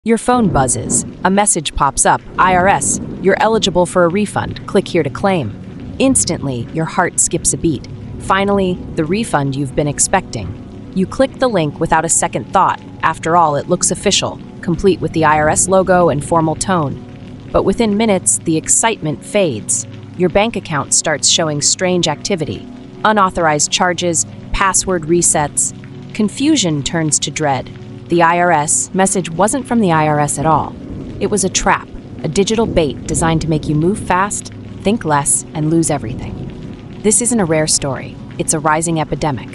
Your phone buzzes. A message pops up. IRS, you're eligible for a refund. Click here to claim. Instantly, your heart skips a beat. Finally, the refund you've been expecting. You click the link without a second thought. After all, it looks official, complete with the IRS logo and formal tone. But within minutes, the excitement fades. Your bank account starts showing strange activity. Unauthorized charges, password resets. Confusion turns to dread. The IRS message wasn't from the IRS at all. It was a trap, a digital bait designed to make you move fast, think less, and lose everything. This isn't a rare story. It's a rising epidemic.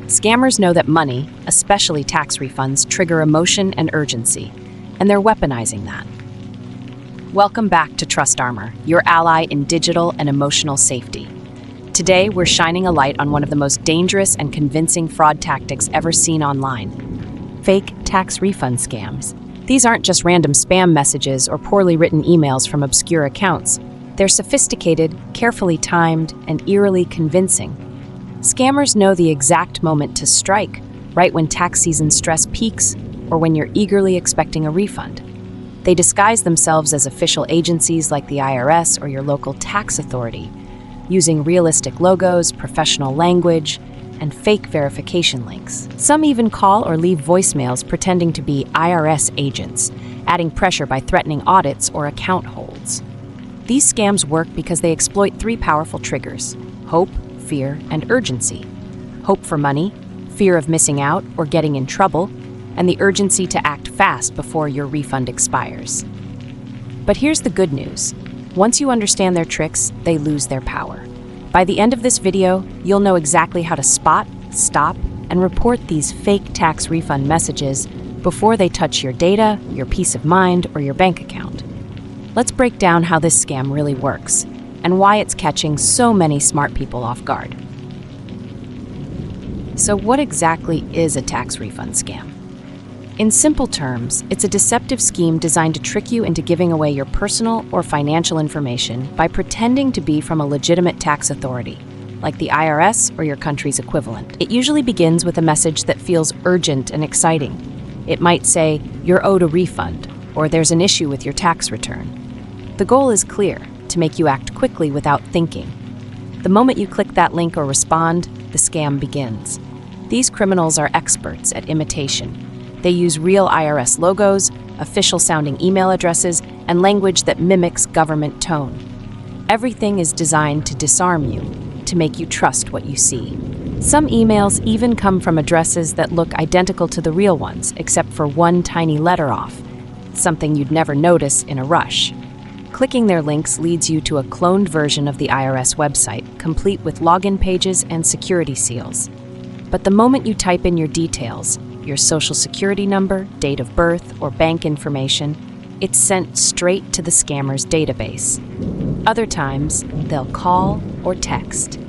Scammers know that money, especially tax refunds, trigger emotion and urgency, and they're weaponizing that. Welcome back to TrustArmor, your ally in digital and emotional safety. Today, we're shining a light on one of the most dangerous and convincing fraud tactics ever seen online: fake tax refund scams. These aren't just random spam messages or poorly written emails from obscure accounts. They're sophisticated, carefully timed, and eerily convincing. Scammers know the exact moment to strike, right when tax season stress peaks or when you're eagerly expecting a refund. They disguise themselves as official agencies like the IRS or your local tax authority, using realistic logos, professional language, and fake verification links. Some even call or leave voicemails pretending to be IRS agents, adding pressure by threatening audits or account holds. These scams work because they exploit three powerful triggers: hope, fear, and urgency. Hope for money, fear of missing out or getting in trouble, and the urgency to act fast before your refund expires. But here's the good news. Once you understand their tricks, they lose their power. By the end of this video, you'll know exactly how to spot, stop, and report these fake tax refund messages before they touch your data, your peace of mind, or your bank account. Let's break down how this scam really works and why it's catching so many smart people off guard. So what exactly is a tax refund scam? In simple terms, it's a deceptive scheme designed to trick you into giving away your personal or financial information by pretending to be from a legitimate tax authority, like the IRS or your country's equivalent. It usually begins with a message that feels urgent and exciting. It might say, "You're owed a refund," or "There's an issue with your tax return." The goal is clear: to make you act quickly without thinking. The moment you click that link or respond, the scam begins. These criminals are experts at imitation. They use real IRS logos, official-sounding email addresses, and language that mimics government tone. Everything is designed to disarm you, to make you trust what you see. Some emails even come from addresses that look identical to the real ones, except for one tiny letter off, something you'd never notice in a rush. Clicking their links leads you to a cloned version of the IRS website, complete with login pages and security seals. But the moment you type in your details, your social security number, date of birth, or bank information, it's sent straight to the scammer's database. Other times, they'll call or text,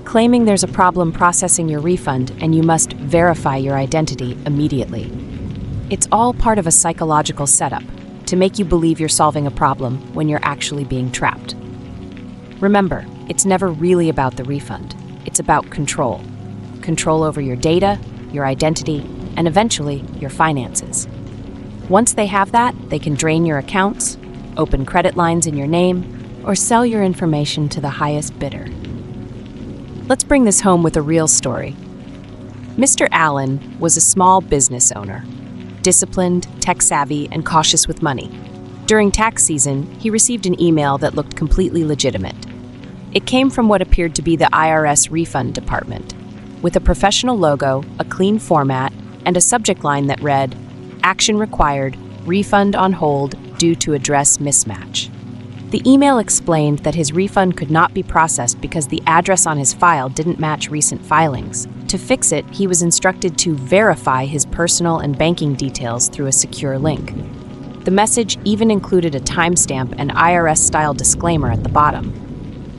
claiming there's a problem processing your refund and you must verify your identity immediately. It's all part of a psychological setup to make you believe you're solving a problem when you're actually being trapped. Remember, it's never really about the refund. It's about control. Control over your data, your identity, and eventually your finances. Once they have that, they can drain your accounts, open credit lines in your name, or sell your information to the highest bidder. Let's bring this home with a real story. Mr. Allen was a small business owner, disciplined, tech-savvy, and cautious with money. During tax season, he received an email that looked completely legitimate. It came from what appeared to be the IRS refund department, with a professional logo, a clean format, and a subject line that read, "Action required, refund on hold due to address mismatch." The email explained that his refund could not be processed because the address on his file didn't match recent filings. To fix it, he was instructed to verify his personal and banking details through a secure link. The message even included a timestamp and IRS-style disclaimer at the bottom.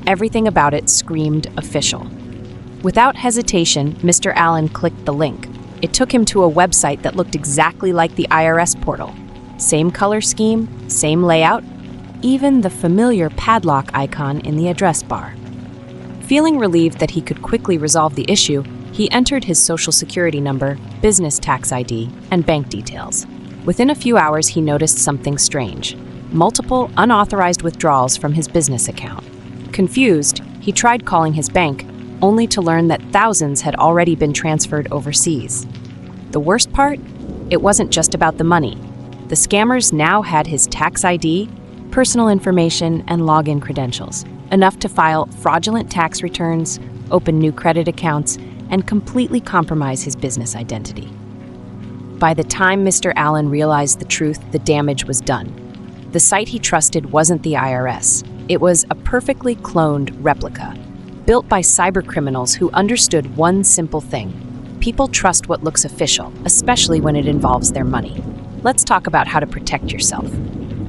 Everything about it screamed official. Without hesitation, Mr. Allen clicked the link. It took him to a website that looked exactly like the IRS portal. Same color scheme, same layout, even the familiar padlock icon in the address bar. Feeling relieved that he could quickly resolve the issue, he entered his social security number, business tax ID, and bank details. Within a few hours, he noticed something strange: multiple unauthorized withdrawals from his business account. Confused, he tried calling his bank, only to learn that thousands had already been transferred overseas. The worst part? It wasn't just about the money. The scammers now had his tax ID, personal information, and login credentials, enough to file fraudulent tax returns, open new credit accounts, and completely compromise his business identity. By the time Mr. Allen realized the truth, the damage was done. The site he trusted wasn't the IRS. It was a perfectly cloned replica, built by cybercriminals who understood one simple thing: people trust what looks official, especially when it involves their money. Let's talk about how to protect yourself.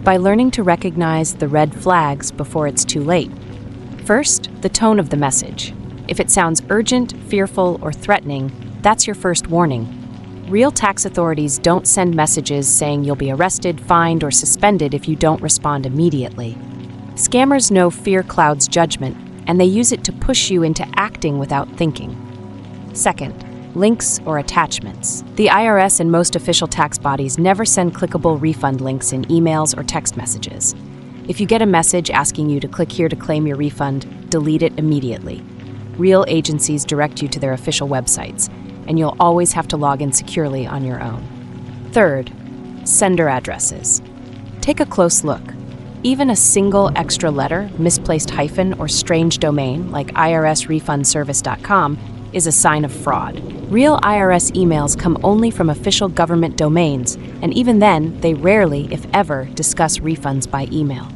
By learning to recognize the red flags before it's too late. First, the tone of the message. If it sounds urgent, fearful, or threatening, that's your first warning. Real tax authorities don't send messages saying you'll be arrested, fined, or suspended if you don't respond immediately. Scammers know fear clouds judgment, and they use it to push you into acting without thinking. Second, links or attachments. The IRS and most official tax bodies never send clickable refund links in emails or text messages. If you get a message asking you to click here to claim your refund, delete it immediately. Real agencies direct you to their official websites, and you'll always have to log in securely on your own. Third, sender addresses. Take a close look. Even a single extra letter, misplaced hyphen, or strange domain like irsrefundservice.com is a sign of fraud. Real IRS emails come only from official government domains, and even then, they rarely, if ever, discuss refunds by email.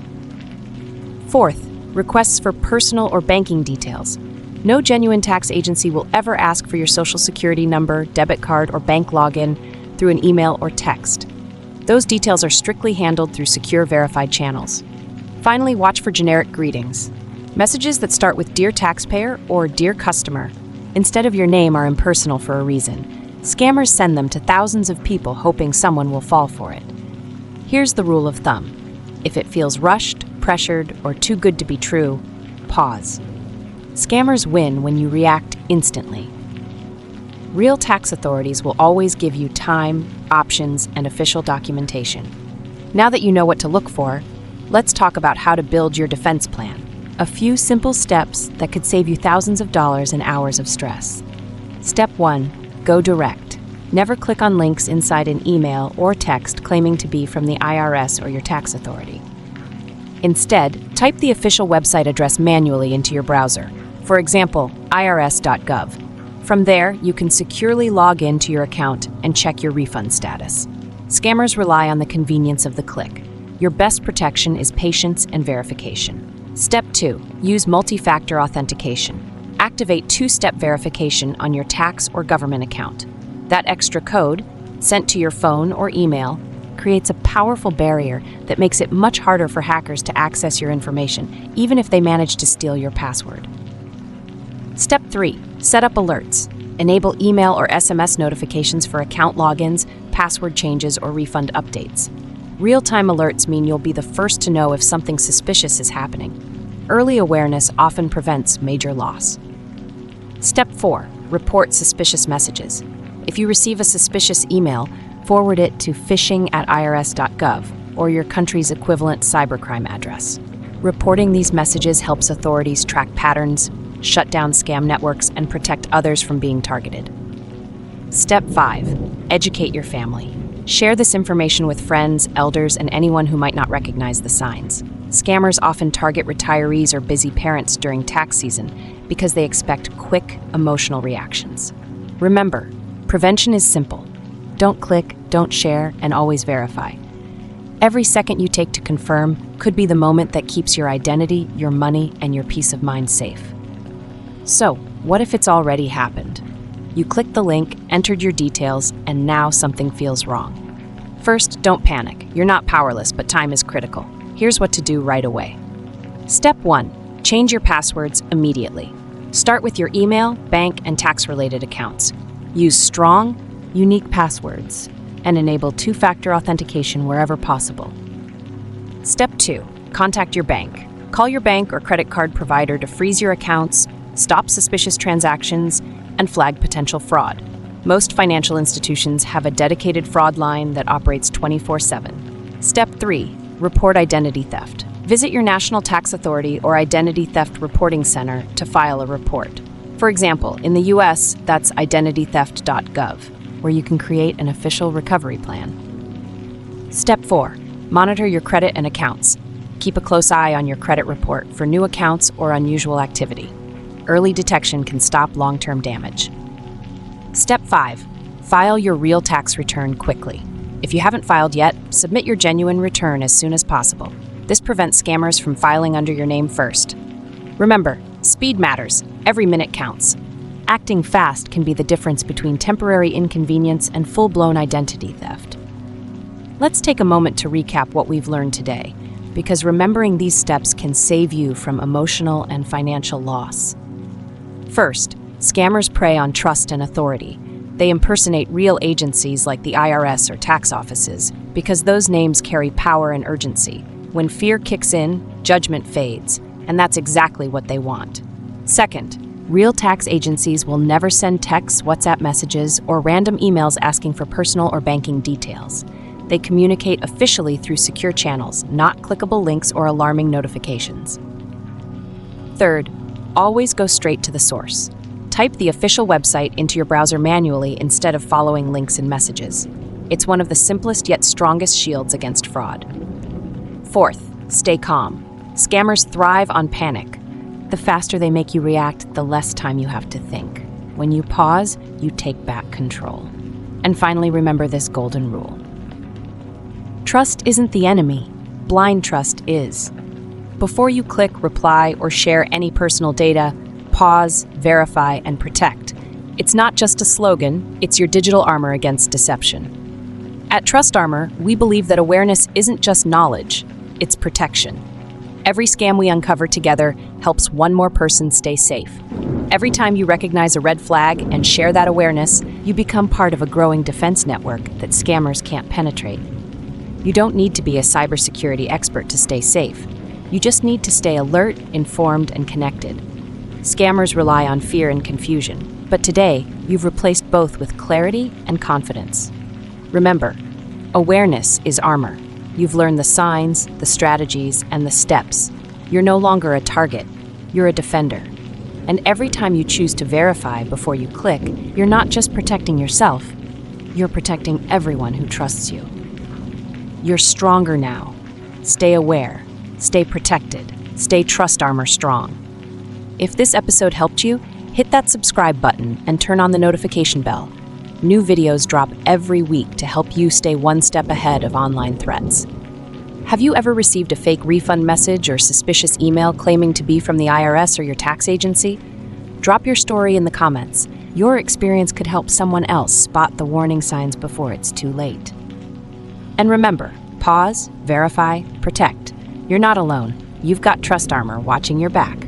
Fourth, requests for personal or banking details. No genuine tax agency will ever ask for your social security number, debit card, or bank login through an email or text. Those details are strictly handled through secure, verified channels. Finally, watch for generic greetings. Messages that start with "Dear Taxpayer" or "Dear Customer" instead of your name are impersonal for a reason. Scammers send them to thousands of people hoping someone will fall for it. Here's the rule of thumb. If it feels rushed, pressured, or too good to be true, pause. Scammers win when you react instantly. Real tax authorities will always give you time, options, and official documentation. Now that you know what to look for, let's talk about how to build your defense plan. A few simple steps that could save you thousands of dollars and hours of stress. Step 1. Go direct. Never click on links inside an email or text claiming to be from the IRS or your tax authority. Instead, type the official website address manually into your browser. For example, irs.gov. From there, you can securely log into your account and check your refund status. Scammers rely on the convenience of the click. Your best protection is patience and verification. Step 2. Use multi-factor authentication. Activate two-step verification on your tax or government account. That extra code, sent to your phone or email, creates a powerful barrier that makes it much harder for hackers to access your information, even if they manage to steal your password. Step 3. Set up alerts. Enable email or SMS notifications for account logins, password changes, or refund updates. Real-time alerts mean you'll be the first to know if something suspicious is happening. Early awareness often prevents major loss. Step 4. Report suspicious messages. If you receive a suspicious email, forward it to phishing@irs.gov or your country's equivalent cybercrime address. Reporting these messages helps authorities track patterns, shut down scam networks, and protect others from being targeted. Step 5. Educate your family. Share this information with friends, elders, and anyone who might not recognize the signs. Scammers often target retirees or busy parents during tax season because they expect quick, emotional reactions. Remember, prevention is simple. Don't click, don't share, and always verify. Every second you take to confirm could be the moment that keeps your identity, your money, and your peace of mind safe. So, what if it's already happened? You clicked the link, entered your details, and now something feels wrong. First, don't panic. You're not powerless, but time is critical. Here's what to do right away. Step 1. Change your passwords immediately. Start with your email, bank, and tax-related accounts. Use strong, unique passwords, and enable two-factor authentication wherever possible. Step 2. Contact your bank. Call your bank or credit card provider to freeze your accounts, stop suspicious transactions, and flag potential fraud. Most financial institutions have a dedicated fraud line that operates 24/7. Step 3. Report identity theft. Visit your national tax authority or identity theft reporting center to file a report. For example, in the US, that's identitytheft.gov, where you can create an official recovery plan. Step 4. Monitor your credit and accounts. Keep a close eye on your credit report for new accounts or unusual activity. Early detection can stop long-term damage. Step 5. File your real tax return quickly. If you haven't filed yet, submit your genuine return as soon as possible. This prevents scammers from filing under your name first. Remember, speed matters. Every minute counts. Acting fast can be the difference between temporary inconvenience and full-blown identity theft. Let's take a moment to recap what we've learned today, because remembering these steps can save you from emotional and financial loss. First, scammers prey on trust and authority. They impersonate real agencies like the IRS or tax offices because those names carry power and urgency. When fear kicks in, judgment fades, and that's exactly what they want. Second, real tax agencies will never send texts, WhatsApp messages, or random emails asking for personal or banking details. They communicate officially through secure channels, not clickable links or alarming notifications. Third, always go straight to the source. Type the official website into your browser manually instead of following links and messages. It's one of the simplest yet strongest shields against fraud. Fourth, stay calm. Scammers thrive on panic. The faster they make you react, the less time you have to think. When you pause, you take back control. And finally, remember this golden rule. Trust isn't the enemy. Blind trust is. Before you click, reply, or share any personal data, pause, verify, and protect. It's not just a slogan, it's your digital armor against deception. At TrustArmor, we believe that awareness isn't just knowledge, it's protection. Every scam we uncover together helps one more person stay safe. Every time you recognize a red flag and share that awareness, you become part of a growing defense network that scammers can't penetrate. You don't need to be a cybersecurity expert to stay safe. You just need to stay alert, informed, and connected. Scammers rely on fear and confusion, but today, you've replaced both with clarity and confidence. Remember, awareness is armor. You've learned the signs, the strategies, and the steps. You're no longer a target, you're a defender. And every time you choose to verify before you click, you're not just protecting yourself, you're protecting everyone who trusts you. You're stronger now. Stay aware, stay protected, stay TrustArmor strong. If this episode helped you, hit that subscribe button and turn on the notification bell. New videos drop every week to help you stay one step ahead of online threats. Have you ever received a fake refund message or suspicious email claiming to be from the IRS or your tax agency? Drop your story in the comments. Your experience could help someone else spot the warning signs before it's too late. And remember, pause, verify, protect. You're not alone. You've got TrustArmor watching your back.